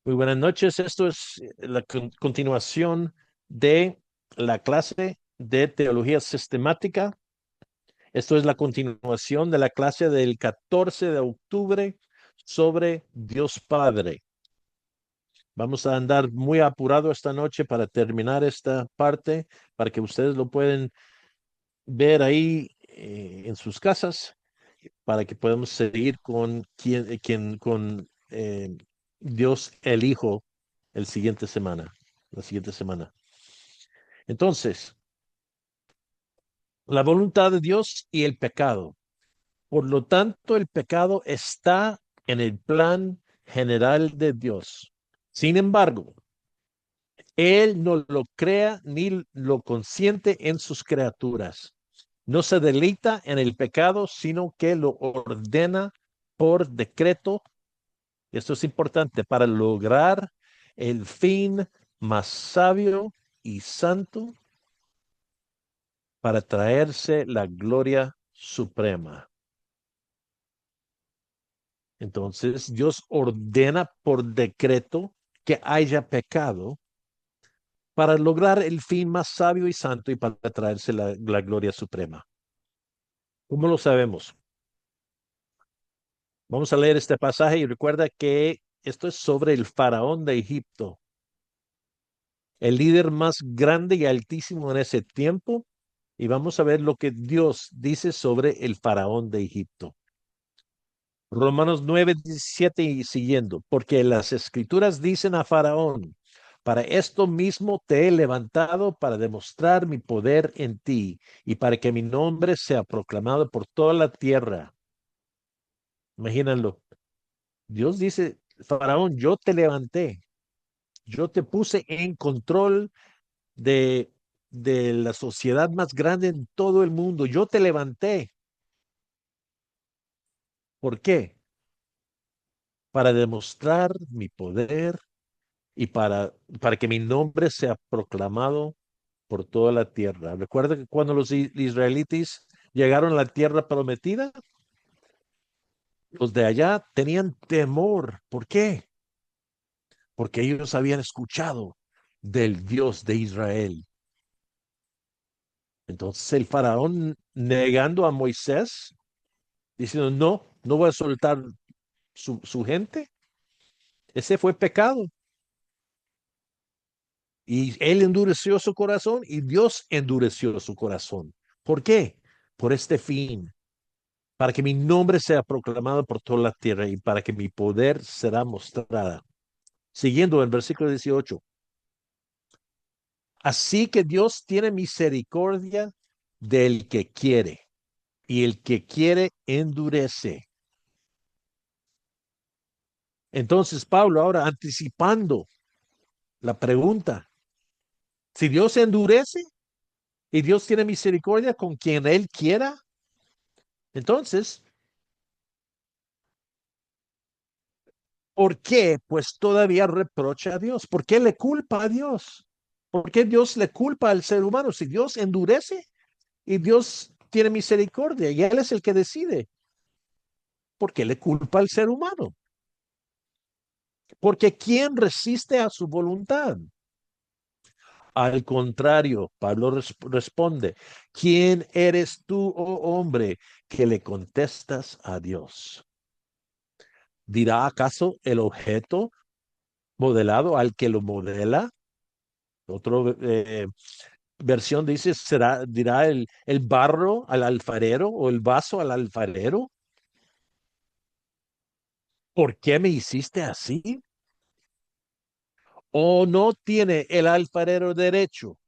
Muy buenas noches. Esto es la continuación de la clase de teología sistemática. Esto es la continuación de la clase del 14 de octubre sobre Dios Padre. Vamos a andar muy apurado esta noche para terminar esta parte, para que ustedes lo pueden ver ahí en sus casas, para que podamos seguir con con Dios el Hijo la siguiente semana. Entonces, la voluntad de Dios y el pecado. Por lo tanto, el pecado está en el plan general de Dios. Sin embargo, Él no lo crea ni lo consiente en sus criaturas. No se deleita en el pecado, sino que lo ordena por decreto. Esto es importante para lograr el fin más sabio y santo, para traerse la gloria suprema. Entonces, Dios ordena por decreto que haya pecado para lograr el fin más sabio y santo y para traerse la gloria suprema. ¿Cómo lo sabemos? Vamos a leer este pasaje y recuerda que esto es sobre el faraón de Egipto, el líder más grande y altísimo en ese tiempo. Y vamos a ver lo que Dios dice sobre el faraón de Egipto. Romanos 9:17 y siguiendo, porque las escrituras dicen a Faraón: para esto mismo te he levantado, para demostrar mi poder en ti y para que mi nombre sea proclamado por toda la tierra. Imagínenlo. Dios dice: Faraón, yo te levanté, yo te puse en control de, de la sociedad más grande en todo el mundo. Yo te levanté. ¿Por qué? Para demostrar mi poder y para que mi nombre sea proclamado por toda la tierra. Recuerda que cuando los israelitas llegaron a la tierra prometida, los de allá tenían temor. ¿Por qué? Porque ellos habían escuchado del Dios de Israel. Entonces el faraón negando a Moisés, diciendo: no, no voy a soltar su gente. Ese fue pecado. Y él endureció su corazón y Dios endureció su corazón. ¿Por qué? Por este fin, para que mi nombre sea proclamado por toda la tierra y para que mi poder será mostrada. Siguiendo el versículo 18. Así que Dios tiene misericordia del que quiere, y el que quiere endurece. Entonces Pablo ahora anticipando la pregunta: si Dios endurece y Dios tiene misericordia con quien él quiera, entonces, ¿por qué pues todavía reprocha a Dios? ¿Por qué le culpa a Dios? ¿Por qué Dios le culpa al ser humano? Si Dios endurece y Dios tiene misericordia y Él es el que decide, ¿por qué le culpa al ser humano? Porque ¿quién resiste a su voluntad? Al contrario, Pablo responde: ¿quién eres tú, oh hombre, que le contestas a Dios? ¿Dirá acaso el objeto modelado al que lo modela? Otro versión dice: dirá el barro al alfarero o el vaso al alfarero. ¿Por qué me hiciste así? ¿O no tiene el alfarero derecho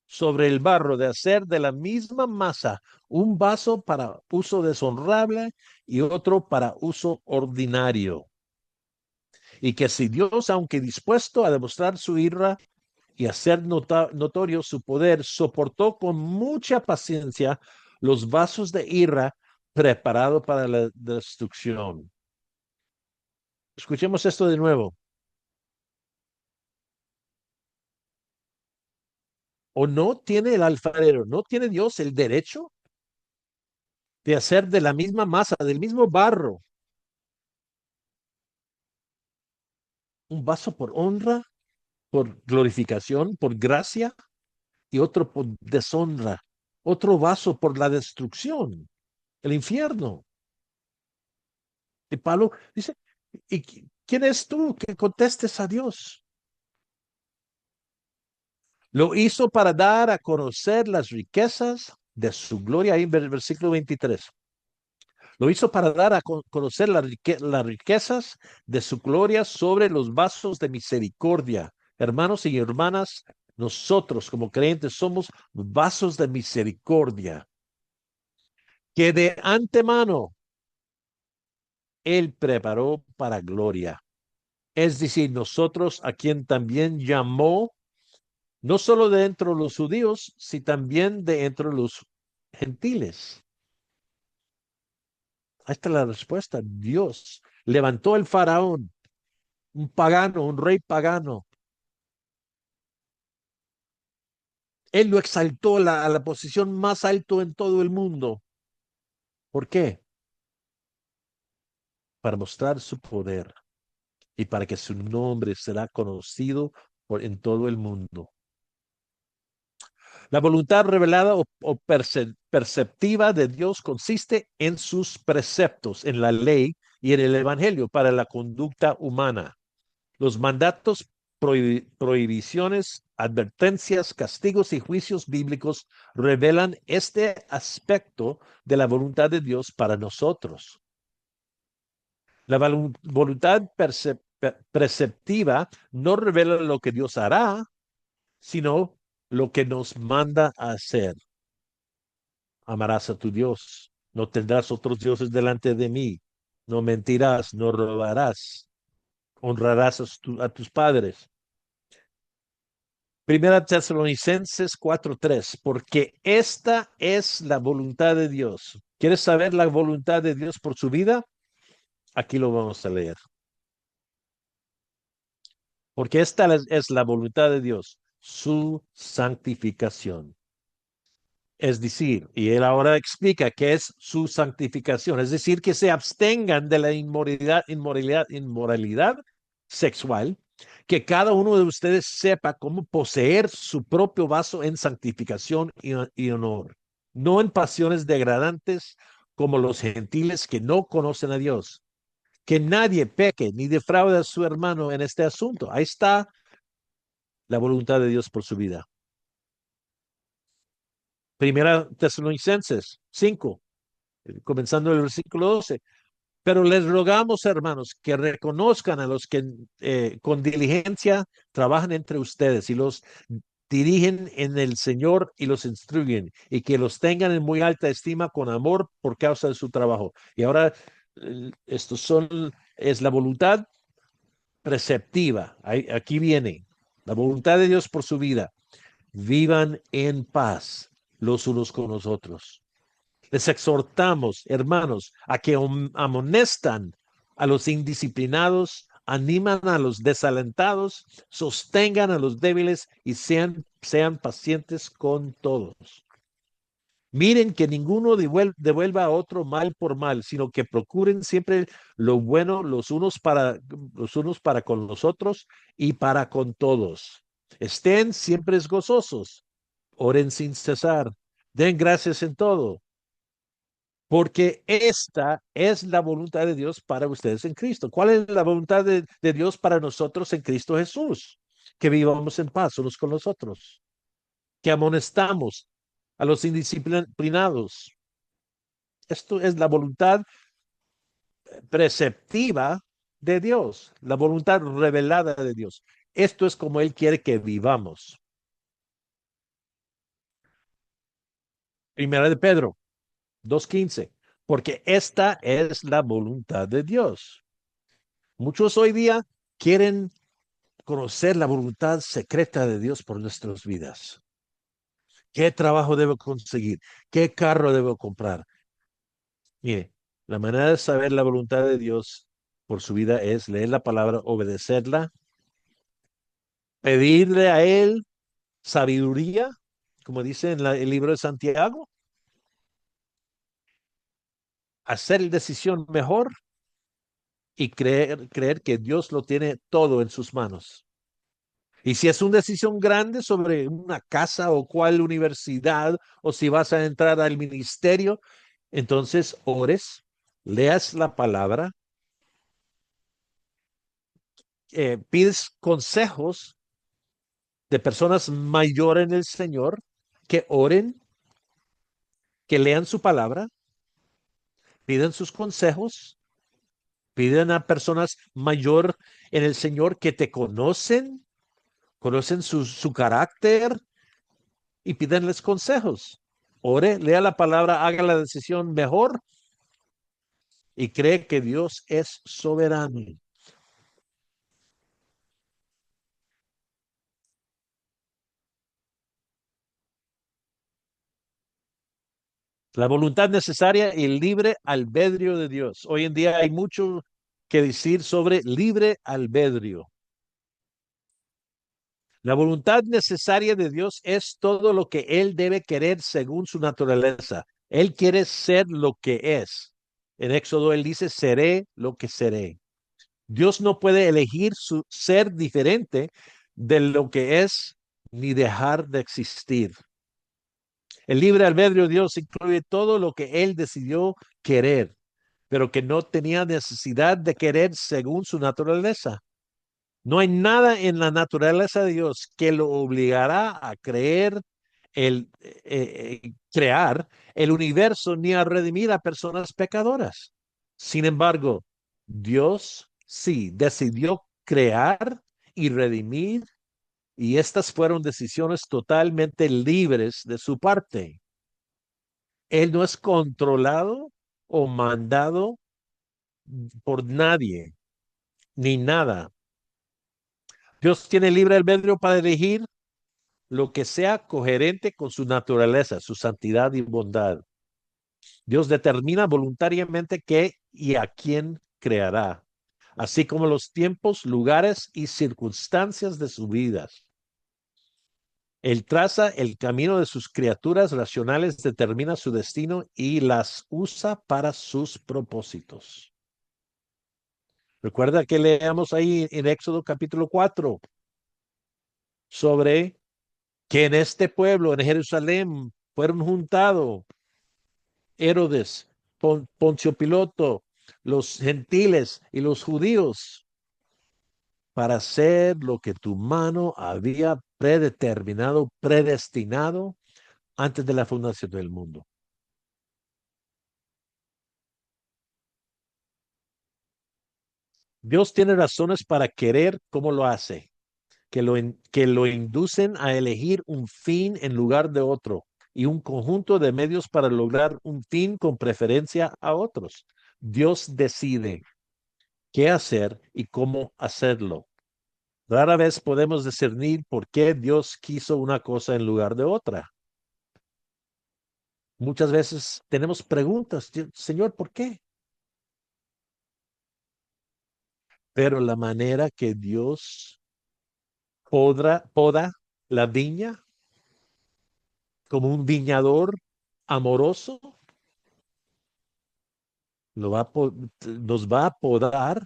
sobre el barro de hacer de la misma masa un vaso para uso deshonrable y otro para uso ordinario? Y que si Dios, aunque dispuesto a demostrar su ira y hacer notorio su poder, soportó con mucha paciencia los vasos de ira preparados para la destrucción. Escuchemos esto de nuevo. ¿O no tiene el alfarero, no tiene Dios el derecho de hacer de la misma masa, del mismo barro, Un vaso por honra, por glorificación, por gracia, y otro por deshonra. Otro vaso por la destrucción, el infierno. Y Pablo dice, ¿y quién es tú que contestes a Dios? Lo hizo para dar a conocer las riquezas de su gloria, ahí en el versículo 23. Lo hizo para dar a conocer las riquezas de su gloria sobre los vasos de misericordia. Hermanos y hermanas, nosotros como creyentes somos vasos de misericordia que de antemano Él preparó para gloria. Es decir, nosotros a quien también llamó, no solo de entre los judíos, sino también de entre los gentiles. Ahí está la respuesta. Dios levantó el faraón, un pagano, un rey pagano. Él lo exaltó a la posición más alto en todo el mundo. ¿Por qué? Para mostrar su poder y para que su nombre será conocido en todo el mundo. La voluntad revelada o perceptiva de Dios consiste en sus preceptos, en la ley y en el evangelio para la conducta humana. Los mandatos, prohibiciones, advertencias, castigos y juicios bíblicos revelan este aspecto de la voluntad de Dios para nosotros. La voluntad preceptiva no revela lo que Dios hará, sino lo que nos manda a hacer. Amarás a tu Dios, no tendrás otros dioses delante de mí, no mentirás, no robarás, honrarás a tus padres. Primera Tesalonicenses 4:3, porque esta es la voluntad de Dios. ¿Quieres saber la voluntad de Dios por su vida? Aquí lo vamos a leer. Porque esta es la voluntad de Dios, su santificación. Es decir, y él ahora explica qué es su santificación, es decir, que se abstengan de la inmoralidad sexual, que cada uno de ustedes sepa cómo poseer su propio vaso en santificación y honor, no en pasiones degradantes como los gentiles que no conocen a Dios. Que nadie peque ni defraude a su hermano en este asunto. Ahí está la voluntad de Dios por su vida. Primera Tesalonicenses 5, comenzando el versículo 12. Pero les rogamos, hermanos, que reconozcan a los que con diligencia trabajan entre ustedes y los dirigen en el Señor y los instruyen y que los tengan en muy alta estima con amor por causa de su trabajo. Y ahora, es la voluntad preceptiva. Aquí viene la voluntad de Dios por su vida. Vivan en paz los unos con los otros. Les exhortamos, hermanos, a que amonestan a los indisciplinados, animan a los desalentados, sostengan a los débiles y sean pacientes con todos. Miren que ninguno devuelva a otro mal por mal, sino que procuren siempre lo bueno los unos para con los otros y para con todos. Estén siempre gozosos, oren sin cesar, den gracias en todo, porque esta es la voluntad de Dios para ustedes en Cristo. ¿Cuál es la voluntad de Dios para nosotros en Cristo Jesús? Que vivamos en paz unos con los otros, que amonestamos a los indisciplinados. Esto es la voluntad preceptiva de Dios, la voluntad revelada de Dios. Esto es como Él quiere que vivamos. Primera de Pedro 2:15, porque esta es la voluntad de Dios. Muchos hoy día quieren conocer la voluntad secreta de Dios por nuestras vidas. ¿Qué trabajo debo conseguir? ¿Qué carro debo comprar? Mire, la manera de saber la voluntad de Dios por su vida es leer la palabra, obedecerla, pedirle a Él sabiduría, como dice en el libro de Santiago, hacer la decisión mejor y creer que Dios lo tiene todo en sus manos. Y si es una decisión grande sobre una casa o cuál universidad o si vas a entrar al ministerio, entonces ores, leas la palabra, pides consejos de personas mayores en el Señor que oren, que lean su palabra, piden sus consejos, piden a personas mayor en el Señor que te conocen su carácter y pídenles consejos. Ore, lea la palabra, haga la decisión mejor y cree que Dios es soberano. La voluntad necesaria y el libre albedrío de Dios. Hoy en día hay mucho que decir sobre libre albedrío. La voluntad necesaria de Dios es todo lo que Él debe querer según su naturaleza. Él quiere ser lo que es. En Éxodo Él dice, seré lo que seré. Dios no puede elegir su ser diferente de lo que es ni dejar de existir. El libre albedrío de Dios incluye todo lo que Él decidió querer, pero que no tenía necesidad de querer según su naturaleza. No hay nada en la naturaleza de Dios que lo obligará a crear el universo ni a redimir a personas pecadoras. Sin embargo, Dios sí decidió crear y redimir, y estas fueron decisiones totalmente libres de su parte. Él no es controlado o mandado por nadie ni nada. Dios tiene libre albedrío para elegir lo que sea coherente con su naturaleza, su santidad y bondad. Dios determina voluntariamente qué y a quién creará, así como los tiempos, lugares y circunstancias de su vida. Él traza el camino de sus criaturas racionales, determina su destino y las usa para sus propósitos. Recuerda que leamos ahí en Éxodo capítulo 4 sobre que en este pueblo, en Jerusalén, fueron juntados Herodes, Poncio Piloto, los gentiles y los judíos para hacer lo que tu mano había predeterminado, predestinado antes de la fundación del mundo. Dios tiene razones para querer como lo hace, que lo inducen a elegir un fin en lugar de otro y un conjunto de medios para lograr un fin con preferencia a otros. Dios decide qué hacer y cómo hacerlo. Rara vez podemos discernir por qué Dios quiso una cosa en lugar de otra. Muchas veces tenemos preguntas, Señor, ¿por qué? Pero la manera que Dios poda la viña como un viñador amoroso, lo va a nos va a podar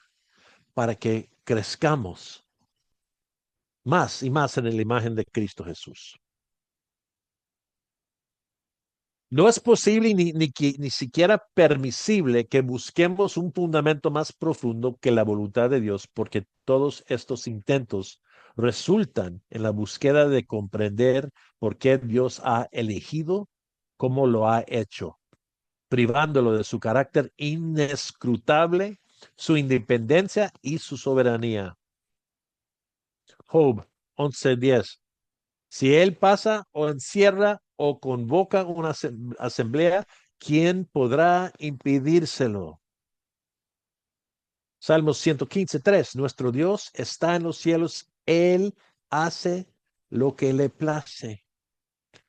para que crezcamos más y más en la imagen de Cristo Jesús. No es posible ni siquiera permisible que busquemos un fundamento más profundo que la voluntad de Dios, porque todos estos intentos resultan en la búsqueda de comprender por qué Dios ha elegido cómo lo ha hecho, privándolo de su carácter inescrutable, su independencia y su soberanía. Job 11:10. Si él pasa o encierra o convoca una asamblea, ¿quién podrá impedírselo? Salmos 115:3. Nuestro Dios está en los cielos. Él hace lo que le place.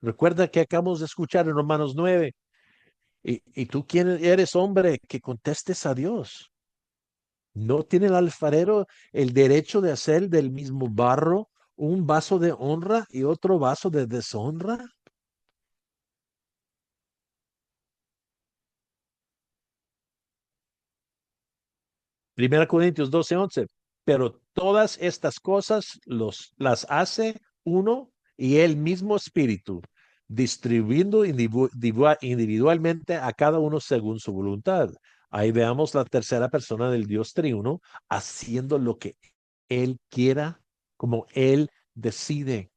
Recuerda que acabamos de escuchar en Romanos 9. ¿Y tú quién eres, hombre, que contestes a Dios? ¿No tiene el alfarero el derecho de hacer del mismo barro un vaso de honra y otro vaso de deshonra? Primera Corintios 12:11. Pero todas estas cosas las hace uno y el mismo Espíritu, distribuyendo individualmente a cada uno según su voluntad. Ahí veamos la tercera persona del Dios triuno haciendo lo que Él quiera, como Él decide.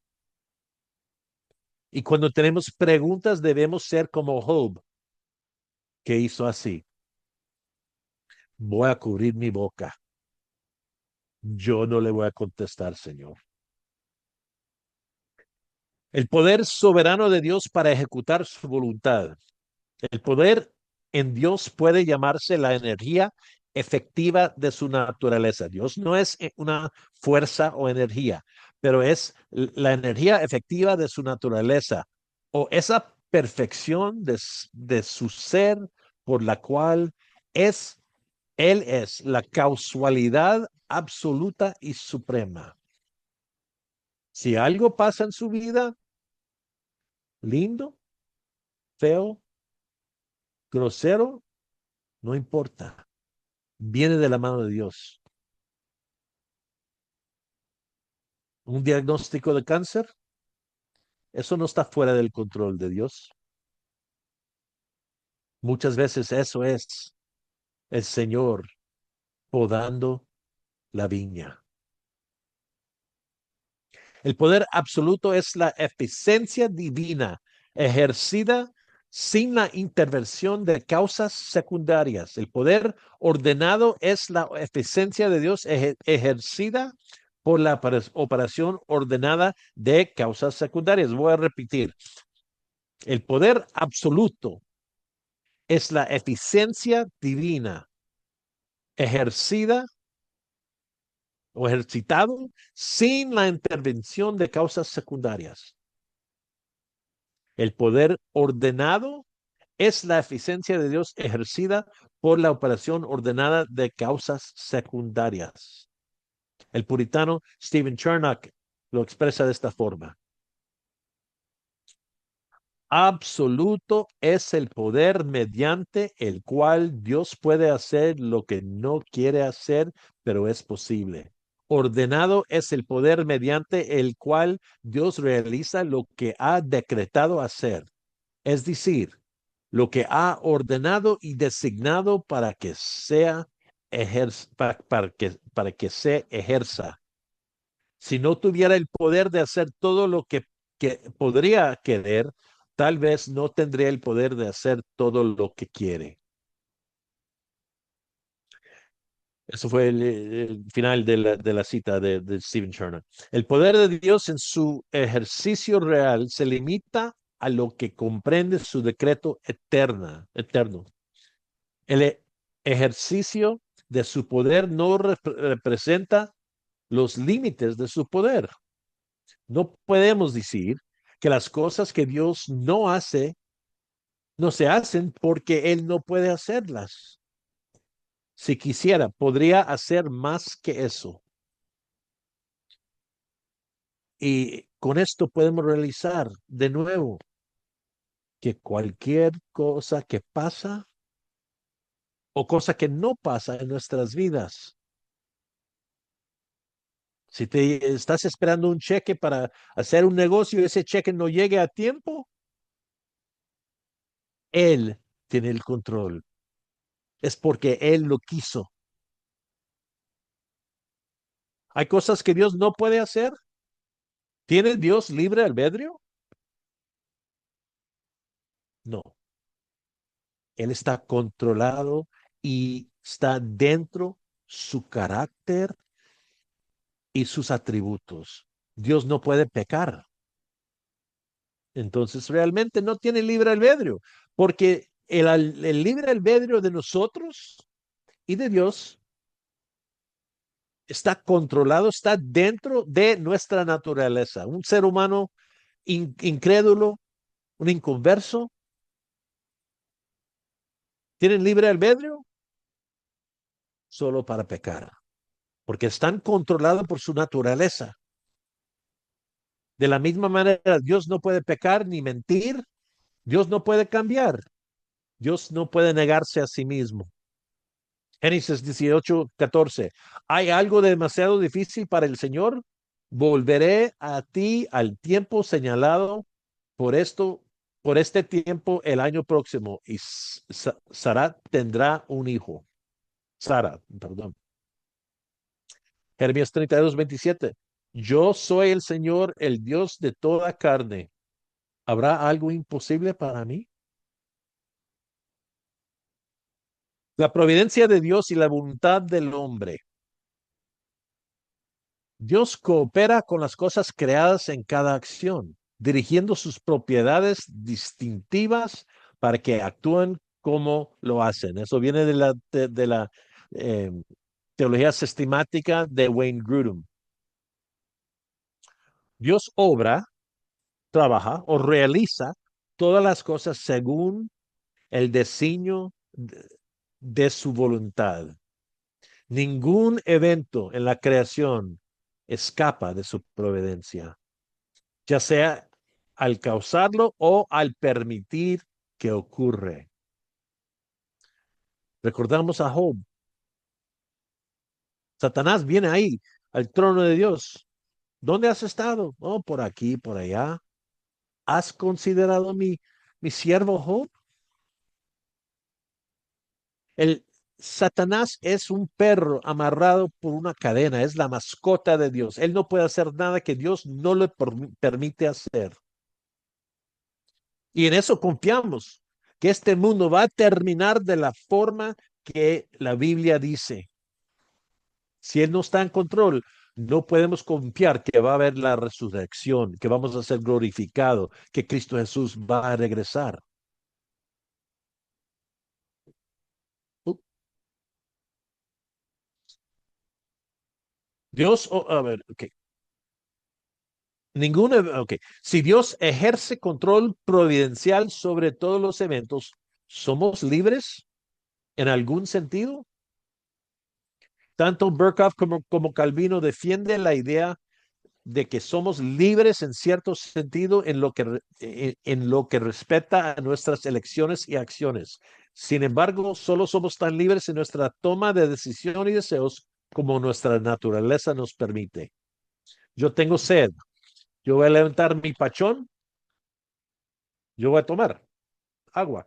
Y cuando tenemos preguntas, debemos ser como Job, que hizo así. Voy a cubrir mi boca. Yo no le voy a contestar, Señor. El poder soberano de Dios para ejecutar su voluntad. El poder en Dios puede llamarse la energía efectiva de su naturaleza. Dios no es una fuerza o energía, pero es la energía efectiva de su naturaleza o esa perfección de su ser por la cual es, Él es la causalidad absoluta y suprema. Si algo pasa en su vida, lindo, feo, grosero, no importa. Viene de la mano de Dios. Un diagnóstico de cáncer, eso no está fuera del control de Dios. Muchas veces eso es el Señor podando la viña. El poder absoluto es la eficiencia divina ejercida sin la intervención de causas secundarias. El poder ordenado es la eficiencia de Dios ejercida por la operación ordenada de causas secundarias. Voy a repetir. El poder absoluto es la eficiencia divina ejercida o ejercitado sin la intervención de causas secundarias. El poder ordenado es la eficiencia de Dios ejercida por la operación ordenada de causas secundarias. El puritano Stephen Charnock lo expresa de esta forma. Absoluto es el poder mediante el cual Dios puede hacer lo que no quiere hacer, pero es posible. Ordenado es el poder mediante el cual Dios realiza lo que ha decretado hacer, es decir, lo que ha ordenado y designado para que sea para que se ejerza. Si no tuviera el poder de hacer todo lo que podría querer, tal vez no tendría el poder de hacer todo lo que quiere. Eso fue el final de la cita de Stephen Chernow. El poder de Dios en su ejercicio real se limita a lo que comprende su decreto eterno. El ejercicio de su poder no representa los límites de su poder. No podemos decir que las cosas que Dios no hace, no se hacen porque Él no puede hacerlas. Si quisiera, podría hacer más que eso. Y con esto podemos realizar de nuevo que cualquier cosa que pasa o cosa que no pasa en nuestras vidas, si te estás esperando un cheque para hacer un negocio y ese cheque no llegue a tiempo, Él tiene el control. Es porque Él lo quiso. Hay cosas que Dios no puede hacer. ¿Tiene Dios libre albedrío? No. Él está controlado y está dentro su carácter y sus atributos. Dios no puede pecar. Entonces realmente no tiene libre albedrío, porque el libre albedrío de nosotros y de Dios está controlado, está dentro de nuestra naturaleza. Un ser humano incrédulo, un inconverso, ¿tienen libre albedrío? Solo para pecar, porque están controlados por su naturaleza. De la misma manera, Dios no puede pecar ni mentir, Dios no puede cambiar, Dios no puede negarse a sí mismo. Génesis 18:14. ¿Hay algo demasiado difícil para el Señor? Volveré a ti al tiempo señalado por esto, por este tiempo el año próximo, y Sara tendrá un hijo. Sara, perdón. Jeremías 32:27. Yo soy el Señor, el Dios de toda carne. ¿Habrá algo imposible para mí? La providencia de Dios y la voluntad del hombre. Dios coopera con las cosas creadas en cada acción, dirigiendo sus propiedades distintivas para que actúen como lo hacen. Eso viene de la eh, teología sistemática de Wayne Grudem. Dios obra, trabaja o realiza todas las cosas según el designio de su voluntad. Ningún evento en la creación escapa de su providencia, ya sea al causarlo o al permitir que ocurre. Recordamos a Job. Satanás viene ahí, al trono de Dios. ¿Dónde has estado? Oh, por aquí, por allá. ¿Has considerado mi siervo Job? El Satanás es un perro amarrado por una cadena, es la mascota de Dios. Él no puede hacer nada que Dios no le permite hacer. Y en eso confiamos, que este mundo va a terminar de la forma que la Biblia dice. Si Él no está en control, no podemos confiar que va a haber la resurrección, que vamos a ser glorificados, que Cristo Jesús va a regresar. Uh, Dios, a ver, ok. Ok. Si Dios ejerce control providencial sobre todos los eventos, ¿somos libres en algún sentido? Tanto Berkhoff como Calvino defienden la idea de que somos libres en cierto sentido en lo que respecta a nuestras elecciones y acciones. Sin embargo, solo somos tan libres en nuestra toma de decisión y deseos como nuestra naturaleza nos permite. Yo tengo sed, yo voy a levantar mi pachón, yo voy a tomar agua.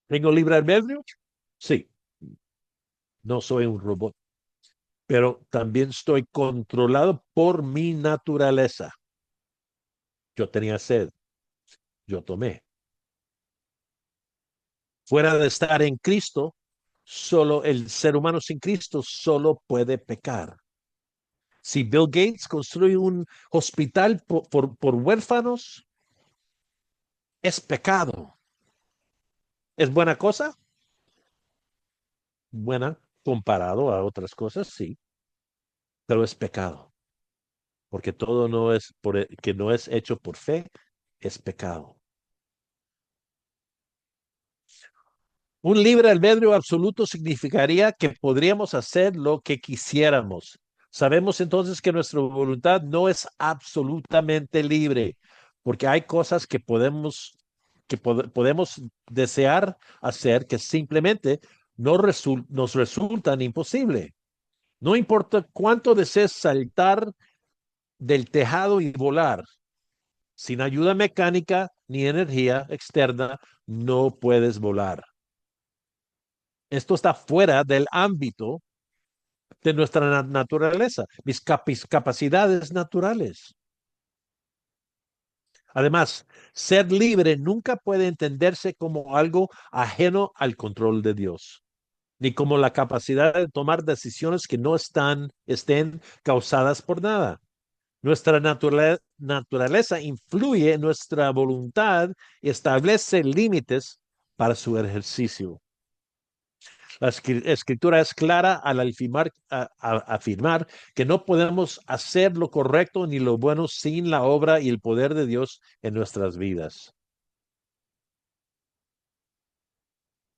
¿Tengo libre albedrío? Sí, no soy un robot, pero también estoy controlado por mi naturaleza. Yo tenía sed, yo tomé. Fuera de estar en Cristo, solo el ser humano sin Cristo solo puede pecar. Si Bill Gates construye un hospital por huérfanos, es pecado. ¿Es buena cosa? Buena comparado a otras cosas, sí, pero es pecado, porque todo no es que no es hecho por fe, es pecado. Un libre albedrío absoluto significaría que podríamos hacer lo que quisiéramos. Sabemos entonces que nuestra voluntad no es absolutamente libre, porque hay cosas que podemos desear hacer que simplemente nos resultan imposible. No importa cuánto desees saltar del tejado y volar, sin ayuda mecánica ni energía externa, no puedes volar. Esto está fuera del ámbito de nuestra naturaleza, mis capacidades naturales. Además, ser libre nunca puede entenderse como algo ajeno al control de Dios, ni como la capacidad de tomar decisiones que no estén causadas por nada. Nuestra naturaleza influye en nuestra voluntad y establece límites para su ejercicio. La escritura es clara al afirmar que no podemos hacer lo correcto ni lo bueno sin la obra y el poder de Dios en nuestras vidas.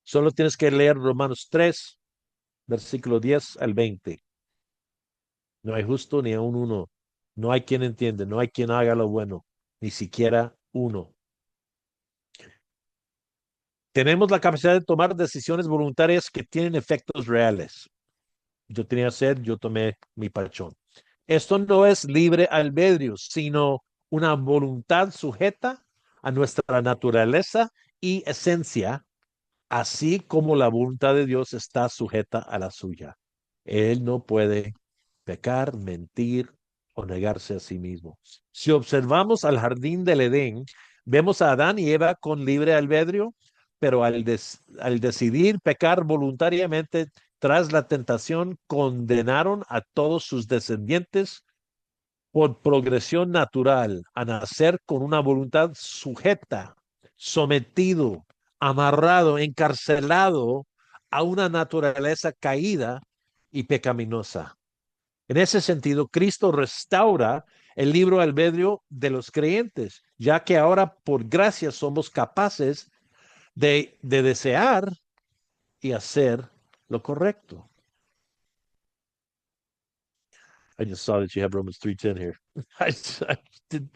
Solo tienes que leer Romanos 3, versículo 10 al 20. No hay justo ni aun uno. No hay quien entiende, no hay quien haga lo bueno, ni siquiera uno. Tenemos la capacidad de tomar decisiones voluntarias que tienen efectos reales. Yo tenía sed, yo tomé mi pachón. Esto no es libre albedrío, sino una voluntad sujeta a nuestra naturaleza y esencia, así como la voluntad de Dios está sujeta a la suya. Él no puede pecar, mentir o negarse a sí mismo. Si observamos al jardín del Edén, vemos a Adán y Eva con libre albedrío, pero al decidir pecar voluntariamente tras la tentación, condenaron a todos sus descendientes por progresión natural a nacer con una voluntad sujeta, sometido, amarrado, encarcelado a una naturaleza caída y pecaminosa. En ese sentido, Cristo restaura el libre albedrío de los creyentes, ya que ahora por gracia somos capaces de desear y hacer lo correcto. I just saw that you have Romans 3:10 here. I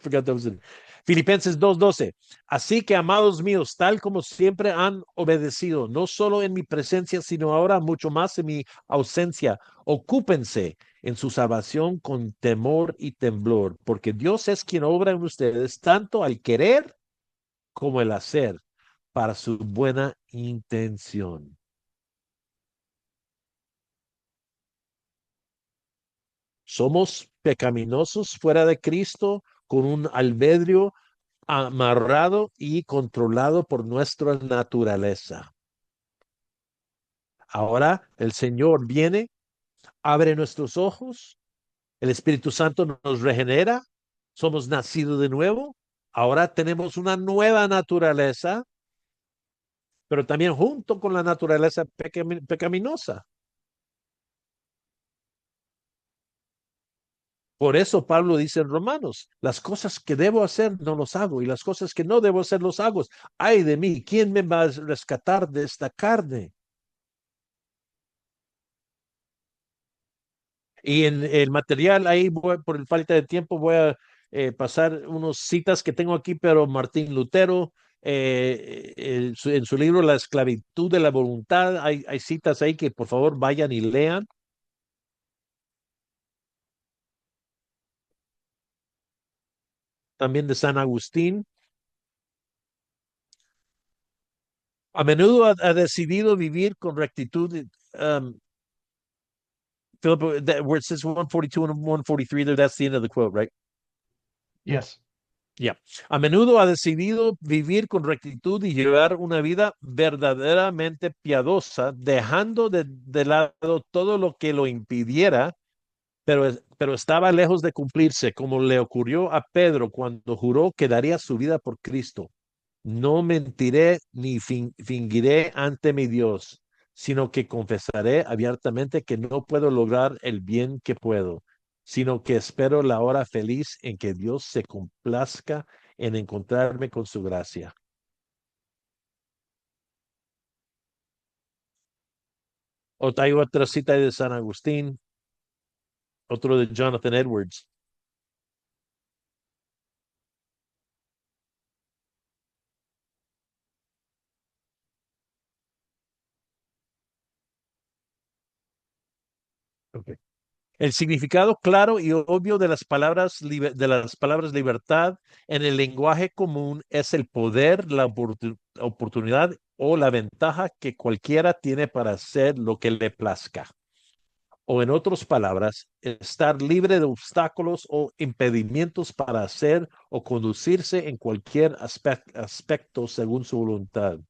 forgot that was in Filipenses 2:12. Así que, amados míos, tal como siempre han obedecido, no solo en mi presencia, sino ahora mucho más en mi ausencia, ocúpense en su salvación con temor y temblor, porque Dios es quien obra en ustedes tanto al querer como el hacer para su buena intención. Somos pecaminosos fuera de Cristo con un albedrío amarrado y controlado por nuestra naturaleza. Ahora el Señor viene, abre nuestros ojos, el Espíritu Santo nos regenera, somos nacidos de nuevo, ahora tenemos una nueva naturaleza, pero también junto con la naturaleza pecaminosa. Por eso Pablo dice en Romanos, las cosas que debo hacer no los hago y las cosas que no debo hacer los hago. Ay de mí, ¿quién me va a rescatar de esta carne? Y en el material, ahí por falta de tiempo, voy a pasar unas citas que tengo aquí, pero Martín Lutero, en su libro La esclavitud de la voluntad, hay citas ahí que por favor vayan y lean. También de San Agustín. A menudo ha decidido vivir con rectitud. Philip, where it says 142 and 143 there, that's the end of the quote, right? Yes. Yeah. A menudo ha decidido vivir con rectitud y llevar una vida verdaderamente piadosa, dejando de lado todo lo que lo impidiera, pero estaba lejos de cumplirse, como le ocurrió a Pedro cuando juró que daría su vida por Cristo. No mentiré ni fingiré ante mi Dios, sino que confesaré abiertamente que no puedo lograr el bien que puedo, sino que espero la hora feliz en que Dios se complazca en encontrarme con su gracia. Hay otra cita de San Agustín, otro de Jonathan Edwards. Okay. El significado claro y obvio de las palabras libertad en el lenguaje común es el poder, la oportunidad o la ventaja que cualquiera tiene para hacer lo que le plazca. O en otras palabras, estar libre de obstáculos o impedimentos para hacer o conducirse en cualquier aspecto según su voluntad.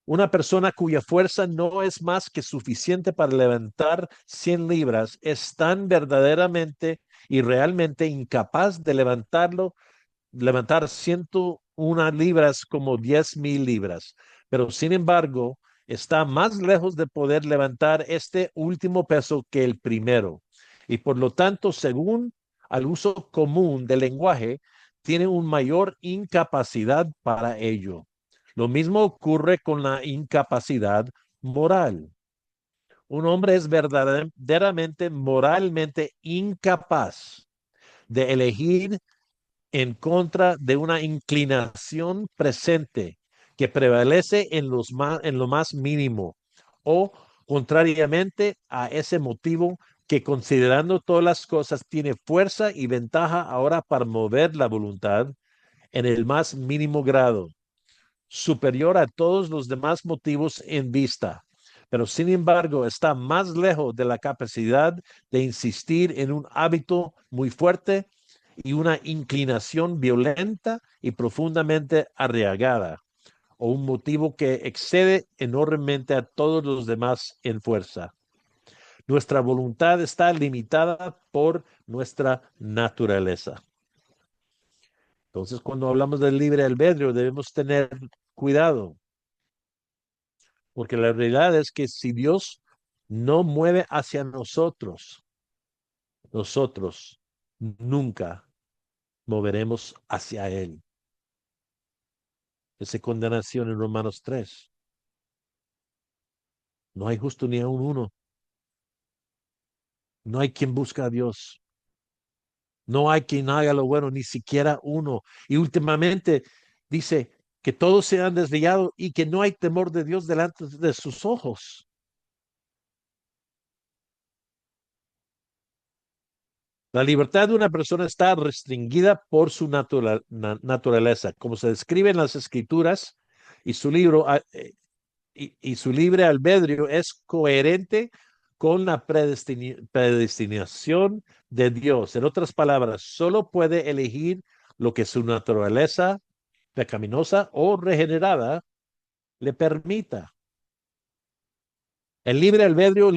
Una persona cuya fuerza no es más que suficiente para levantar 100 libras es tan verdaderamente y realmente incapaz de levantar 101 libras como 10,000 libras. Pero sin embargo, está más lejos de poder levantar este último peso que el primero. Y por lo tanto, según al uso común del lenguaje, tiene una mayor incapacidad para ello. Lo mismo ocurre con la incapacidad moral. Un hombre es verdaderamente moralmente incapaz de elegir en contra de una inclinación presente que prevalece en lo más mínimo, o contrariamente a ese motivo que considerando todas las cosas tiene fuerza y ventaja ahora para mover la voluntad en el más mínimo grado, superior a todos los demás motivos en vista, pero sin embargo está más lejos de la capacidad de insistir en un hábito muy fuerte y una inclinación violenta y profundamente arraigada, o un motivo que excede enormemente a todos los demás en fuerza. Nuestra voluntad está limitada por nuestra naturaleza. Entonces, cuando hablamos del libre albedrío, debemos tener cuidado, porque la realidad es que si Dios no mueve hacia nosotros, nosotros nunca moveremos hacia Él. Esa condenación en Romanos 3. No hay justo ni aun uno. No hay quien busca a Dios. No hay quien haga lo bueno, ni siquiera uno. Y últimamente dice que todos se han desviado y que no hay temor de Dios delante de sus ojos. La libertad de una persona está restringida por su naturaleza, como se describe en las escrituras, y su libro y su libre albedrío es coherente con la predestinación de Dios. En otras palabras, solo puede elegir lo que su naturaleza pecaminosa o regenerada le permita. El libre albedrío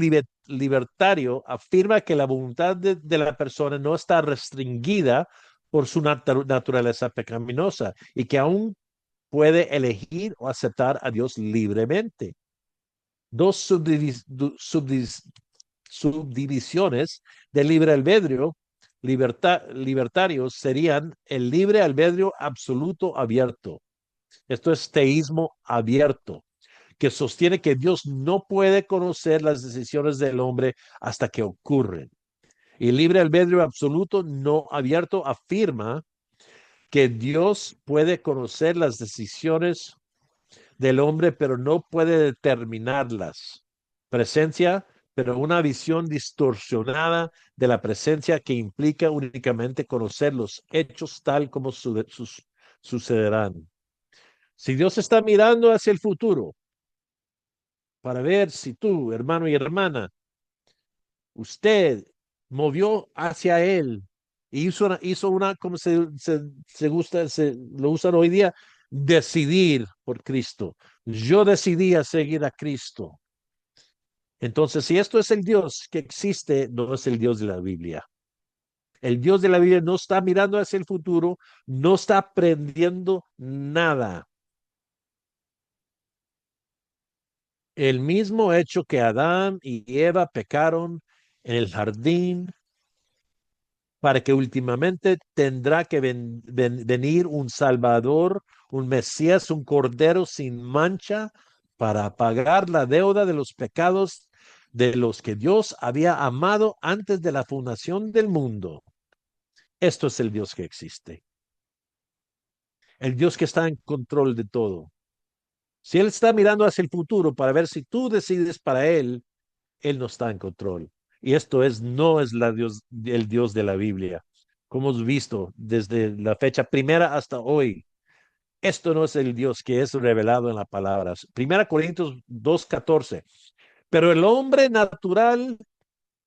libertario afirma que la voluntad de la persona no está restringida por su naturaleza pecaminosa y que aún puede elegir o aceptar a Dios libremente. Dos subdivisiones del libre albedrío libertarios serían el libre albedrío absoluto abierto. Esto es teísmo abierto, que sostiene que Dios no puede conocer las decisiones del hombre hasta que ocurren. Y el libre albedrío absoluto no abierto afirma que Dios puede conocer las decisiones del hombre, pero no puede determinarlas. Presencia, pero una visión distorsionada de la presencia que implica únicamente conocer los hechos tal como sucederán. Si Dios está mirando hacia el futuro para ver si tú, hermano y hermana, usted movió hacia Él y hizo una como se gusta, lo usan hoy día, decidir por Cristo. Yo decidí a seguir a Cristo. Entonces, si esto es el Dios que existe, no es el Dios de la Biblia. El Dios de la Biblia no está mirando hacia el futuro, no está aprendiendo nada. El mismo hecho que Adán y Eva pecaron en el jardín para que últimamente tendrá que venir un Salvador, un Mesías, un Cordero sin mancha para pagar la deuda de los pecados de los que Dios había amado antes de la fundación del mundo. Esto es el Dios que existe, el Dios que está en control de todo. Si Él está mirando hacia el futuro para ver si tú decides para Él no está en control. Y esto no es el Dios de la Biblia. Como hemos visto desde la fecha primera hasta hoy, esto no es el Dios que es revelado en las palabras. Primera Corintios 2:14. Pero el hombre natural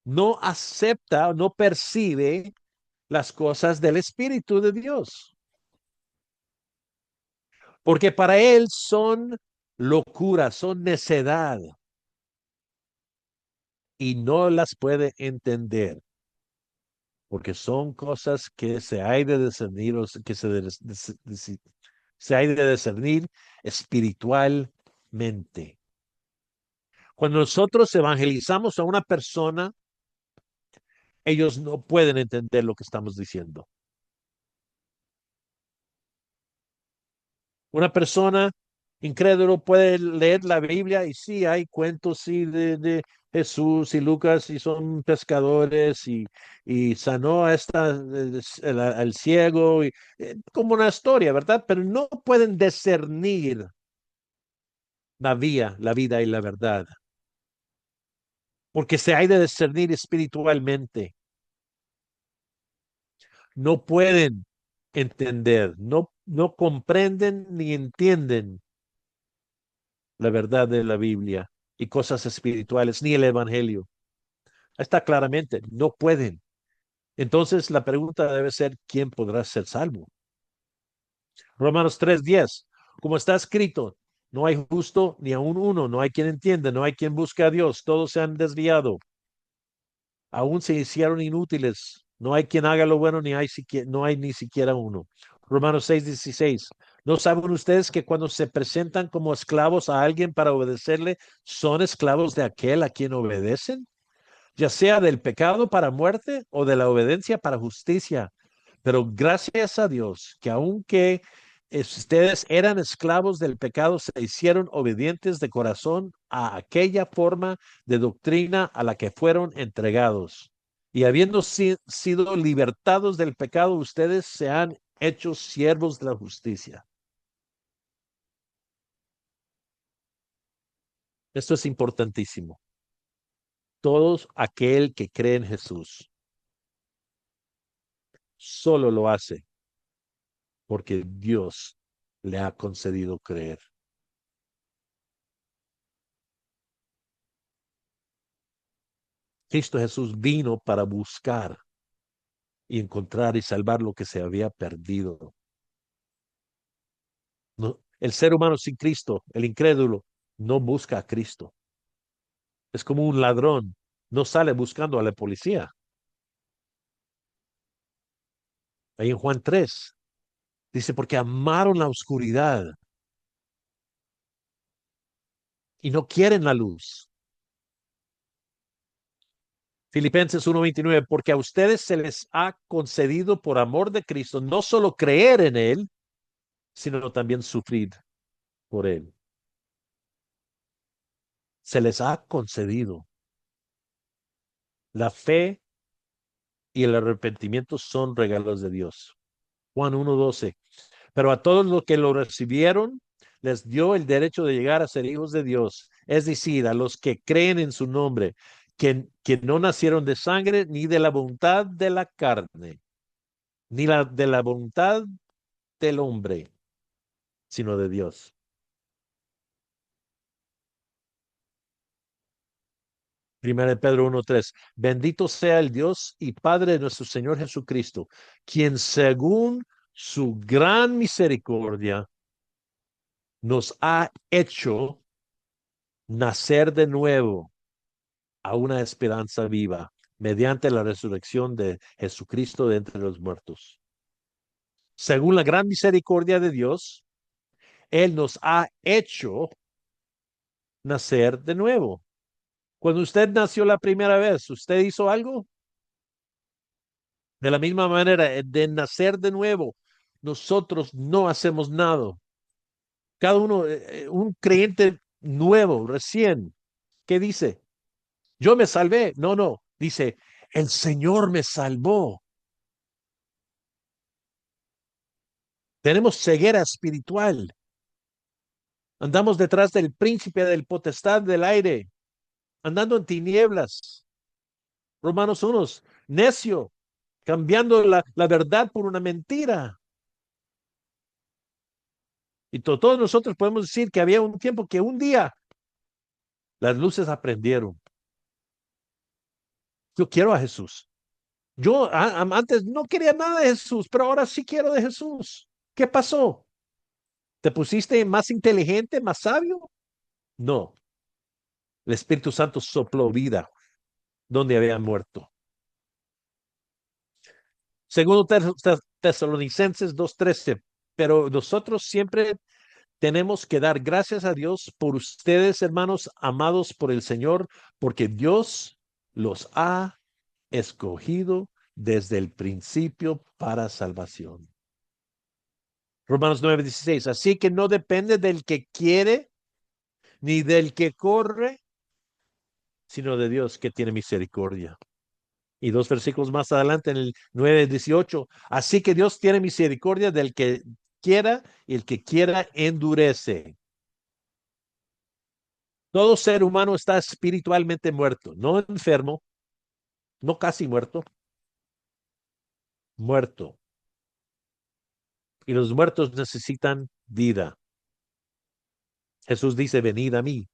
no acepta, no percibe las cosas del Espíritu de Dios, porque para él son locura, son necedad y no las puede entender, porque son cosas que se hay de discernir, que se hay de discernir espiritualmente. Cuando nosotros evangelizamos a una persona, ellos no pueden entender lo que estamos diciendo. Una persona incrédulo puede leer la Biblia y sí, hay cuentos sí, de Jesús y Lucas y son pescadores y sanó a al ciego, como una historia, ¿verdad? Pero no pueden discernir la vida y la verdad, porque se ha de discernir espiritualmente. No pueden entender, no comprenden ni entienden la verdad de la Biblia y cosas espirituales, ni el Evangelio. Está claramente, no pueden. Entonces la pregunta debe ser, ¿quién podrá ser salvo? Romanos 3:10, como está escrito, no hay justo ni aun uno, no hay quien entienda, no hay quien busque a Dios, todos se han desviado, aún se hicieron inútiles, no hay quien haga lo bueno, no hay ni siquiera uno. Romanos 6:16, ¿no saben ustedes que cuando se presentan como esclavos a alguien para obedecerle, son esclavos de aquel a quien obedecen? Ya sea del pecado para muerte o de la obediencia para justicia. Pero gracias a Dios que aunque ustedes eran esclavos del pecado, se hicieron obedientes de corazón a aquella forma de doctrina a la que fueron entregados. Y habiendo sido libertados del pecado, ustedes se han hecho siervos de la justicia. Esto es importantísimo. Todo aquel que cree en Jesús solo lo hace porque Dios le ha concedido creer. Cristo Jesús vino para buscar y encontrar y salvar lo que se había perdido. No, el ser humano sin Cristo, el incrédulo, no busca a Cristo. Es como un ladrón, no sale buscando a la policía. Ahí en Juan 3 dice, porque amaron la oscuridad y no quieren la luz. Filipenses 1:29, porque a ustedes se les ha concedido por amor de Cristo no solo creer en Él, sino también sufrir por Él. Se les ha concedido. La fe y el arrepentimiento son regalos de Dios. Juan 1:12. Pero a todos los que lo recibieron, les dio el derecho de llegar a ser hijos de Dios, es decir, a los que creen en su nombre, que no nacieron de sangre, ni de la voluntad de la carne, ni de la voluntad del hombre, sino de Dios. Primera de Pedro 1:3. Bendito sea el Dios y Padre de nuestro Señor Jesucristo, quien según su gran misericordia nos ha hecho nacer de nuevo a una esperanza viva mediante la resurrección de Jesucristo de entre los muertos. Según la gran misericordia de Dios, Él nos ha hecho nacer de nuevo. Cuando usted nació la primera vez, ¿usted hizo algo? De la misma manera, de nacer de nuevo, nosotros no hacemos nada. Cada uno, un creyente nuevo, recién, ¿qué dice? Yo me salvé. No, no. Dice, el Señor me salvó. Tenemos ceguera espiritual. Andamos detrás del príncipe del potestad del aire, andando en tinieblas. Romanos 1, necio, cambiando la verdad por una mentira. Y todos nosotros podemos decir que había un tiempo que un día las luces aprendieron. Yo quiero a Jesús. Yo antes no quería nada de Jesús, pero ahora sí quiero de Jesús. ¿Qué pasó? ¿Te pusiste más inteligente, más sabio? No. El Espíritu Santo sopló vida donde había muerto. Segundo Tesalonicenses 2:13. Pero nosotros siempre tenemos que dar gracias a Dios por ustedes, hermanos amados por el Señor, porque Dios los ha escogido desde el principio para salvación. Romanos 9:16. Así que no depende del que quiere ni del que corre, sino de Dios que tiene misericordia. Y dos versículos más adelante en el 9:18. Así que Dios tiene misericordia del que quiera y el que quiera endurece. Todo ser humano está espiritualmente muerto, no enfermo, no casi muerto, muerto. Y los muertos necesitan vida. Jesús dice, venid a mí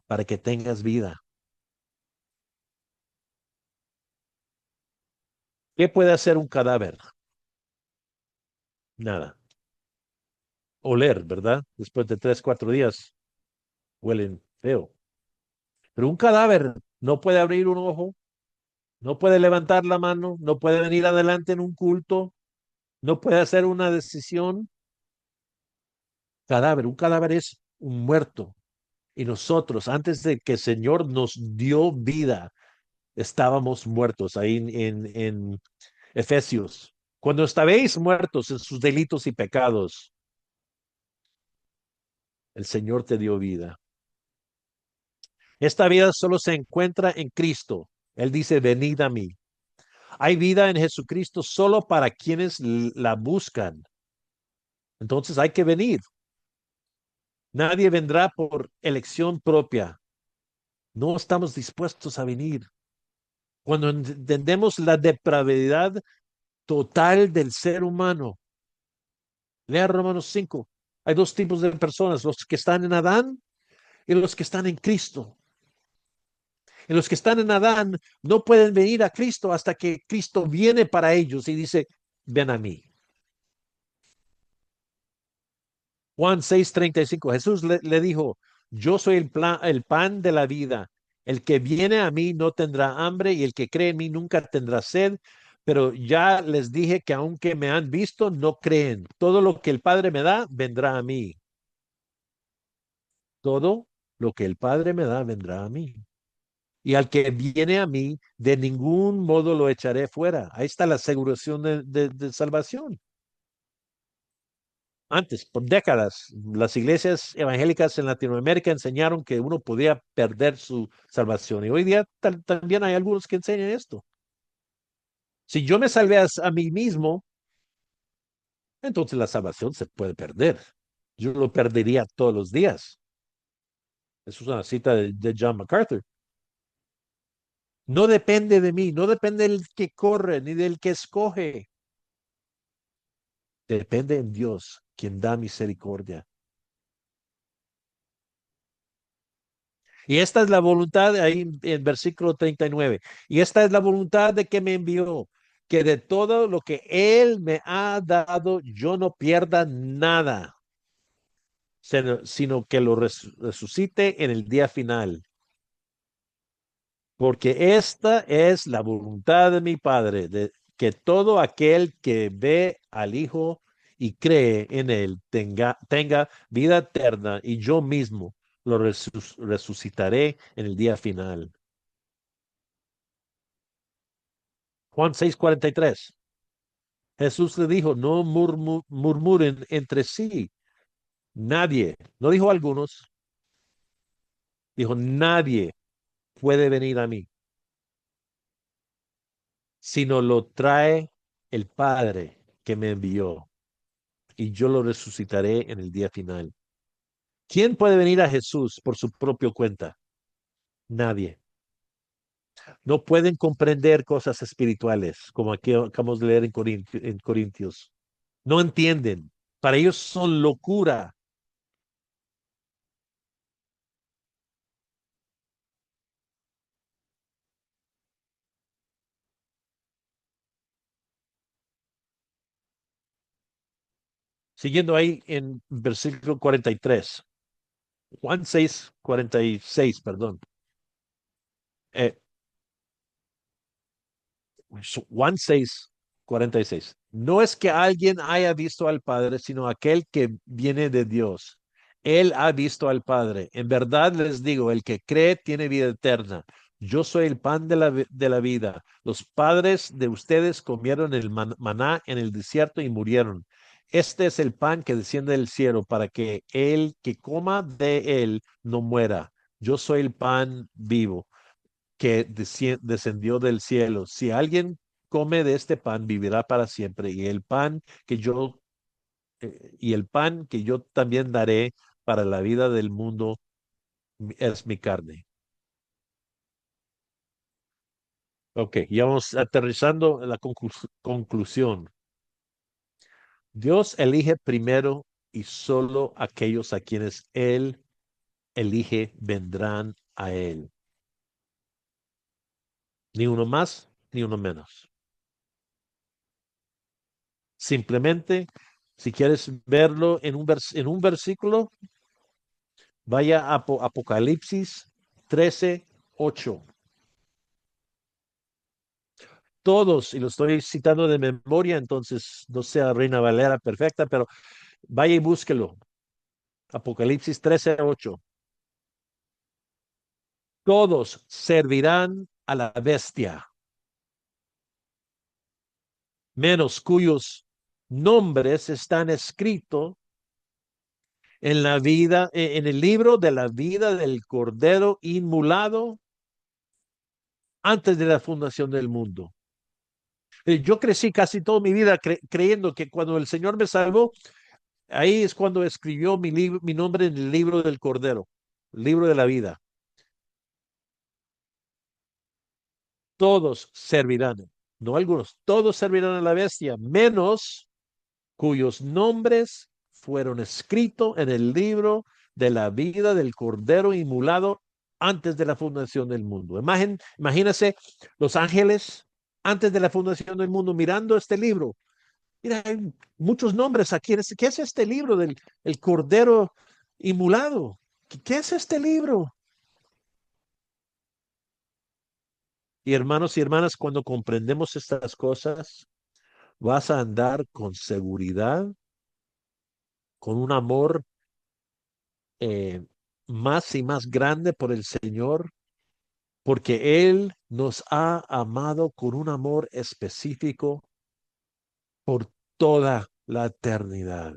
para que tengas vida. ¿Qué puede hacer un cadáver? Nada. Oler, ¿verdad? Después de 3, 4 días, huelen feo. Pero un cadáver no puede abrir un ojo, no puede levantar la mano, no puede venir adelante en un culto, no puede hacer una decisión. Un cadáver es un muerto. Y nosotros, antes de que el Señor nos dio vida, estábamos muertos ahí en Efesios. Cuando estabais muertos en sus delitos y pecados, el Señor te dio vida. Esta vida solo se encuentra en Cristo. Él dice, venid a mí. Hay vida en Jesucristo solo para quienes la buscan. Entonces hay que venir. Nadie vendrá por elección propia. No estamos dispuestos a venir. Cuando entendemos la depravidad total del ser humano, lea Romanos 5. Hay dos tipos de personas, los que están en Adán y los que están en Cristo. Y los que están en Adán no pueden venir a Cristo hasta que Cristo viene para ellos y dice, ven a mí. Juan 6:35, Jesús le dijo, yo soy el pan de la vida. El que viene a mí no tendrá hambre y el que cree en mí nunca tendrá sed. Pero ya les dije que aunque me han visto, no creen. Todo lo que el Padre me da, vendrá a mí. Todo lo que el Padre me da, vendrá a mí. Y al que viene a mí, de ningún modo lo echaré fuera. Ahí está la aseguración de salvación. Antes, por décadas, las iglesias evangélicas en Latinoamérica enseñaron que uno podía perder su salvación. Y hoy día también hay algunos que enseñan esto. Si yo me salvé a mí mismo, entonces la salvación se puede perder. Yo lo perdería todos los días. Eso es una cita de John MacArthur. No depende de mí, no depende del que corre ni del que escoge. Depende en Dios, quien da misericordia. Y esta es la voluntad, ahí en versículo 39. Y esta es la voluntad de que me envió, que de todo lo que Él me ha dado, yo no pierda nada, sino que lo resucite en el día final. Porque esta es la voluntad de mi Padre, de que todo aquel que ve al Hijo y cree en Él tenga vida eterna, y yo mismo lo resucitaré en el día final. Juan 6:43. Jesús le dijo, no murmuren entre sí. Nadie, no dijo algunos, dijo nadie puede venir a mí, sino lo trae el Padre que me envió, y yo lo resucitaré en el día final. ¿Quién puede venir a Jesús por su propia cuenta? Nadie. No pueden comprender cosas espirituales, como aquí acabamos de leer en Corintios. No entienden. Para ellos son locura. Siguiendo ahí en versículo 43, Juan 6:46, perdón. Eh, Juan 6:46. No es que alguien haya visto al Padre, sino aquel que viene de Dios. Él ha visto al Padre. En verdad les digo, el que cree tiene vida eterna. Yo soy el pan de la vida. Los padres de ustedes comieron el maná en el desierto y murieron. Este es el pan que desciende del cielo para que el que coma de él no muera. Yo soy el pan vivo que descendió del cielo. Si alguien come de este pan, vivirá para siempre. Y el pan que yo también daré para la vida del mundo es mi carne. Ok, ya vamos aterrizando en la conclusión. Dios elige primero y solo aquellos a quienes Él elige vendrán a Él. Ni uno más, ni uno menos. Simplemente, si quieres verlo en un versículo, vaya a Apocalipsis 13:8. Todos, y lo estoy citando de memoria, entonces no sea Reina Valera perfecta, pero vaya y búsquelo. Apocalipsis 13:8. Todos servirán a la bestia, menos cuyos nombres están escritos en la vida, en el libro de la vida del Cordero inmolado antes de la fundación del mundo. Yo crecí casi toda mi vida creyendo que cuando el Señor me salvó, ahí es cuando escribió mi nombre en el libro del Cordero, el libro de la vida. Todos servirán, no algunos, todos servirán a la bestia, menos cuyos nombres fueron escritos en el libro de la vida del Cordero inmolado antes de la fundación del mundo. Imagínense los ángeles antes de la fundación del mundo mirando este libro. Mira, hay muchos nombres aquí. ¿Qué es este libro del el Cordero inmolado? ¿Qué es este libro? Y hermanos y hermanas, cuando comprendemos estas cosas, vas a andar con seguridad, con un amor eh, más y más grande por el Señor, porque Él nos ha amado con un amor específico por toda la eternidad.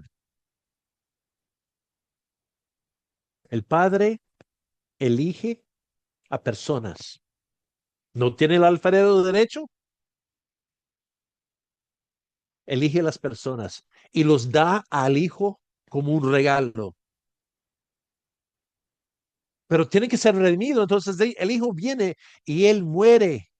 El Padre elige a personas. ¿No tiene el alfarero derecho? Elige a las personas y los da al Hijo como un regalo. Pero tiene que ser redimido. Entonces el Hijo viene y Él muere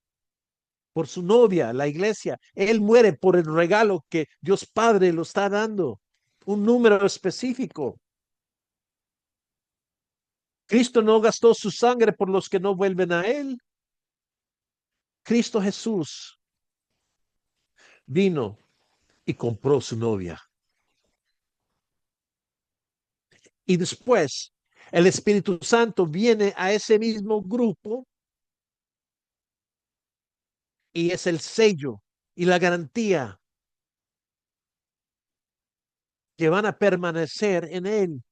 por su novia, la iglesia. Él muere por el regalo que Dios Padre lo está dando, un número específico. Cristo no gastó su sangre por los que no vuelven a Él. Cristo Jesús vino y compró su novia. Y después el Espíritu Santo viene a ese mismo grupo y es el sello y la garantía que van a permanecer en Él.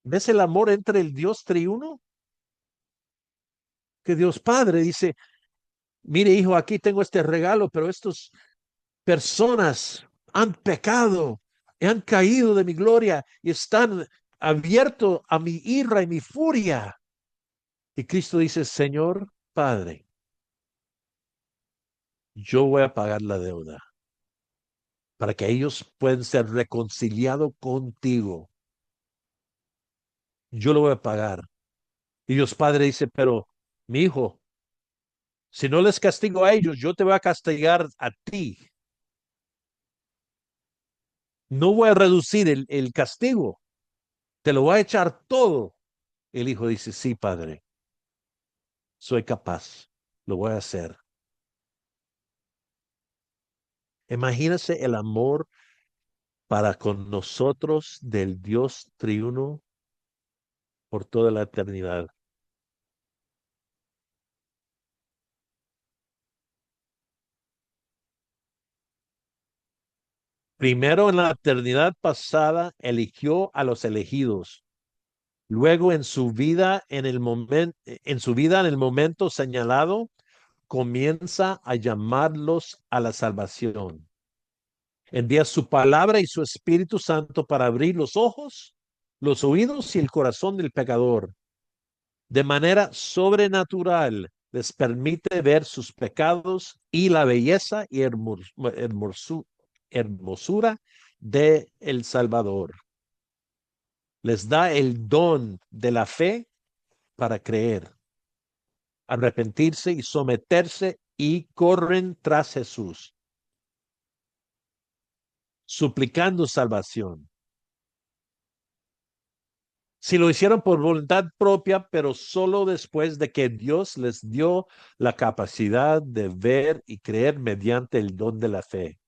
¿Ves el amor entre el Dios triuno? Que Dios Padre dice, mire hijo, aquí tengo este regalo, pero estos personas han pecado, han caído de mi gloria y están abiertos a mi ira y mi furia. Y Cristo dice, Señor Padre, yo voy a pagar la deuda para que ellos puedan ser reconciliados contigo. Yo lo voy a pagar. Y Dios Padre dice, pero mi hijo, si no les castigo a ellos, yo te voy a castigar a ti. No voy a reducir el castigo, te lo voy a echar todo. El hijo dice, sí, Padre, soy capaz, lo voy a hacer. Imagínese el amor para con nosotros del Dios triuno por toda la eternidad. Primero en la eternidad pasada eligió a los elegidos. Luego en su vida en el momento señalado comienza a llamarlos a la salvación. Envía su palabra y su Espíritu Santo para abrir los ojos, los oídos y el corazón del pecador. De manera sobrenatural les permite ver sus pecados y la belleza y hermosura de el Salvador. les da el don de la fe para creer, arrepentirse y someterse y corren tras Jesús, suplicando salvación. Si lo hicieron por voluntad propia, pero solo después de que Dios les dio la capacidad de ver y creer mediante el don de la fe.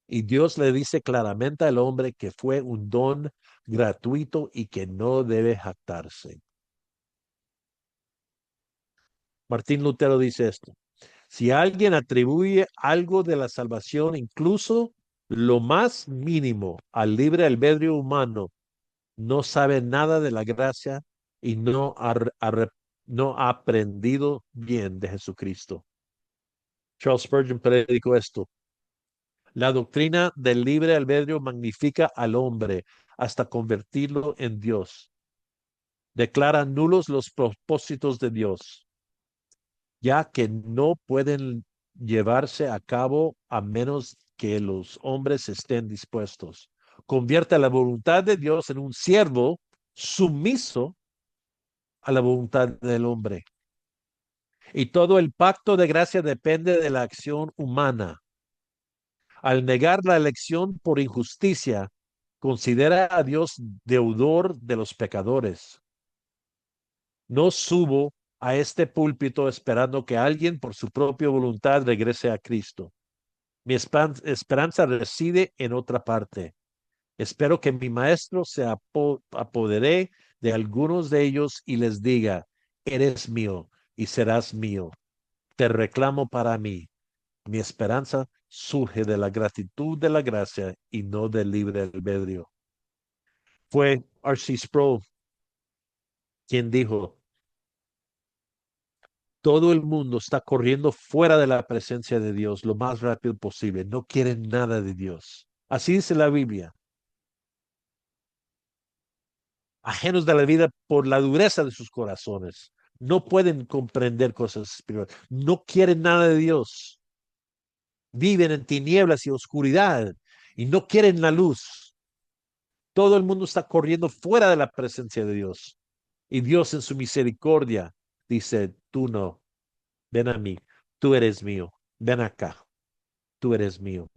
Y Dios le dice claramente al hombre que fue un don gratuito y que no debe jactarse. Martín Lutero dice esto: si alguien atribuye algo de la salvación, incluso lo más mínimo, al libre albedrío humano, no sabe nada de la gracia y no ha aprendido bien de Jesucristo. Charles Spurgeon predicó esto: la doctrina del libre albedrío magnifica al hombre hasta convertirlo en Dios. Declara nulos los propósitos de Dios, ya que no pueden llevarse a cabo a menos que los hombres estén dispuestos. Convierte la voluntad de Dios en un siervo sumiso a la voluntad del hombre. Y todo el pacto de gracia depende de la acción humana. Al negar la elección por injusticia, considera a Dios deudor de los pecadores. No subo a este púlpito esperando que alguien por su propia voluntad regrese a Cristo. Mi esperanza reside en otra parte. Espero que mi maestro se apodere de algunos de ellos y les diga: eres mío y serás mío. Te reclamo para mí. Mi esperanza surge de la gratitud de la gracia y no del libre albedrío. Fue R.C. Sproul quien dijo: todo el mundo está corriendo fuera de la presencia de Dios lo más rápido posible. No quieren nada de Dios. Así dice la Biblia. Ajenos de la vida por la dureza de sus corazones. No pueden comprender cosas espirituales. No quieren nada de Dios. Viven en tinieblas y oscuridad y no quieren la luz. Todo el mundo está corriendo fuera de la presencia de Dios. Y Dios en su misericordia dice: tú no, ven a mí, tú eres mío, ven acá, tú eres mío.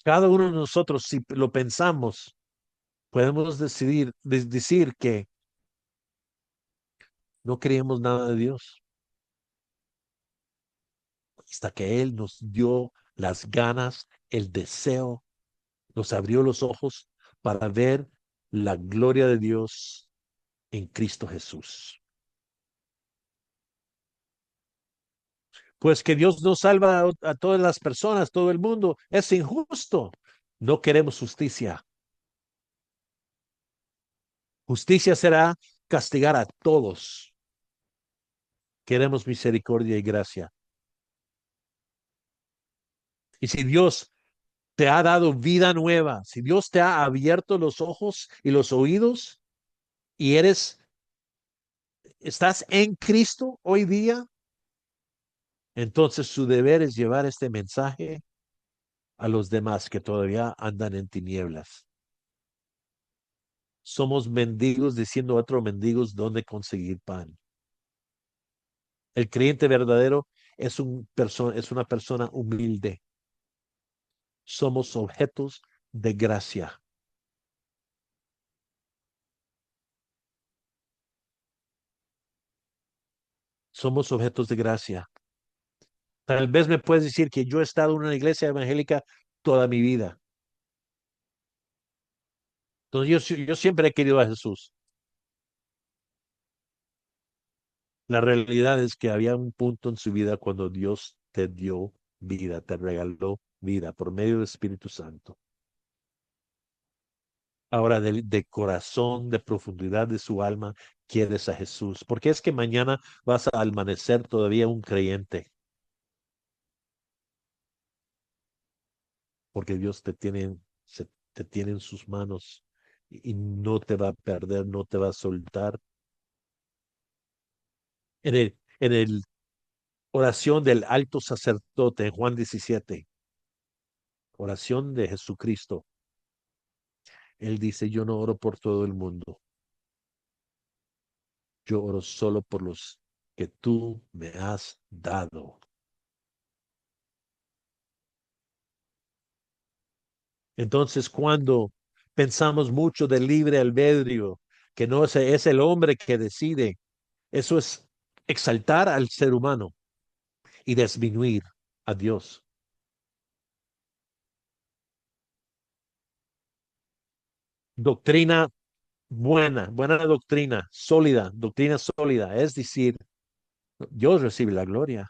Cada uno de nosotros, si lo pensamos, podemos decir que no queríamos nada de Dios hasta que Él nos dio las ganas, el deseo, nos abrió los ojos para ver la gloria de Dios en Cristo Jesús. Pues que Dios no salva a todas las personas, todo el mundo, es injusto. No queremos justicia. Justicia será castigar a todos. Queremos misericordia y gracia. Y si Dios te ha dado vida nueva, si Dios te ha abierto los ojos y los oídos y estás en Cristo hoy día, entonces su deber es llevar este mensaje a los demás que todavía andan en tinieblas. Somos mendigos diciendo a otros mendigos dónde conseguir pan. El creyente verdadero es una persona humilde. Somos objetos de gracia. Somos objetos de gracia. Tal vez me puedes decir que yo he estado en una iglesia evangélica toda mi vida. Entonces yo siempre he querido a Jesús. La realidad es que había un punto en su vida cuando Dios te dio vida, te regaló vida por medio del Espíritu Santo. Ahora de corazón, de profundidad de su alma, quieres a Jesús. Porque es que mañana vas a amanecer todavía un creyente. Porque Dios te tiene en sus manos y no te va a perder, no te va a soltar. En el oración del alto sacerdote en Juan 17, oración de Jesucristo. Él dice, yo no oro por todo el mundo, yo oro solo por los que tú me has dado. Entonces, cuando pensamos mucho del libre albedrío, que no es el hombre que decide, eso es exaltar al ser humano y disminuir a Dios. Doctrina buena, buena doctrina sólida, es decir, Dios recibe la gloria.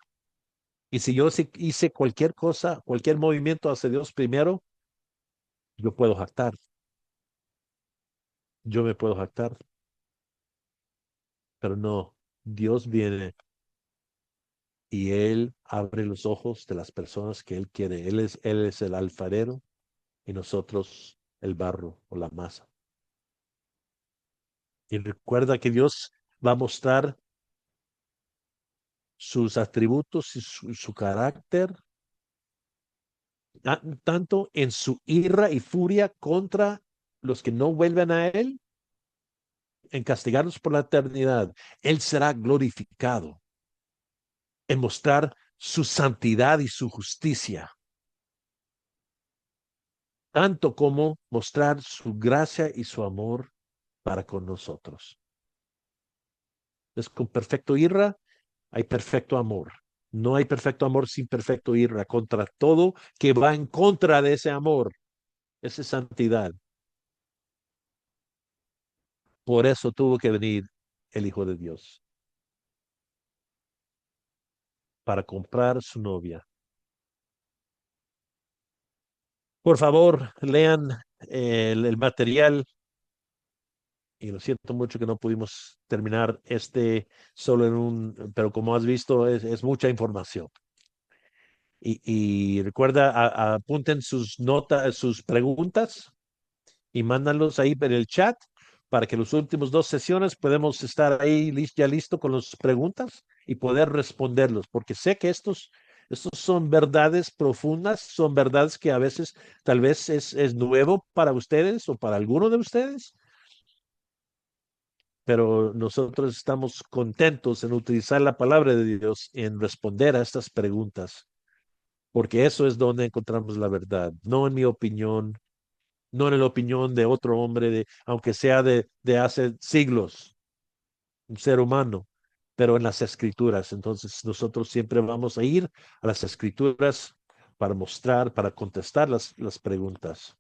Y si yo hice cualquier cosa, cualquier movimiento hacia Dios primero, yo puedo jactar, yo me puedo jactar, pero no, Dios viene y Él abre los ojos de las personas que Él quiere. Él es el alfarero y nosotros el barro o la masa. Y recuerda que Dios va a mostrar sus atributos y su carácter, tanto en su ira y furia contra los que no vuelven a Él, en castigarlos por la eternidad. Él será glorificado en mostrar su santidad y su justicia, tanto como mostrar su gracia y su amor para con nosotros. Es con perfecto ira hay perfecto amor. No hay perfecto amor sin perfecto ira contra todo que va en contra de ese amor, esa santidad. Por eso tuvo que venir el Hijo de Dios, para comprar su novia. Por favor, lean el material y lo siento mucho que no pudimos terminar solo en pero como has visto, es mucha información. Y recuerda, apunten sus notas, sus preguntas y mándalos ahí en el chat para que las últimas dos sesiones podemos estar ahí ya listo con las preguntas y poder responderlos, porque sé que estos son verdades profundas, son verdades que a veces tal vez es nuevo para ustedes o para alguno de ustedes, pero nosotros estamos contentos en utilizar la palabra de Dios en responder a estas preguntas, porque eso es donde encontramos la verdad, no en mi opinión, no en la opinión de otro hombre, aunque sea de hace siglos, un ser humano, pero en las escrituras. Entonces nosotros siempre vamos a ir a las escrituras para mostrar, para contestar las preguntas.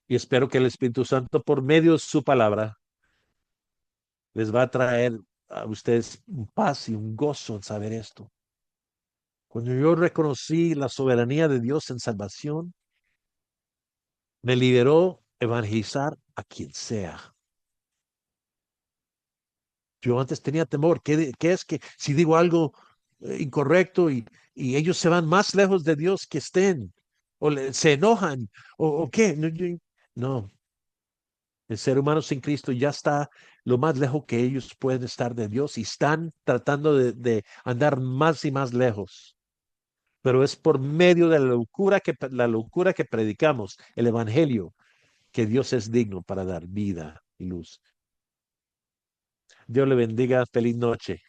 Y espero que el Espíritu Santo, por medio de su palabra, les va a traer a ustedes un paz y un gozo en saber esto. Cuando yo reconocí la soberanía de Dios en salvación, me liberó evangelizar a quien sea. Yo antes tenía temor. ¿Qué es que si digo algo incorrecto y ellos se van más lejos de Dios que estén? ¿O se enojan? ¿O qué? No, no, el ser humano sin Cristo ya está lo más lejos que ellos pueden estar de Dios y están tratando de andar más y más lejos. Pero es por medio de la locura que predicamos, el Evangelio, que Dios es digno para dar vida y luz. Dios le bendiga. Feliz noche.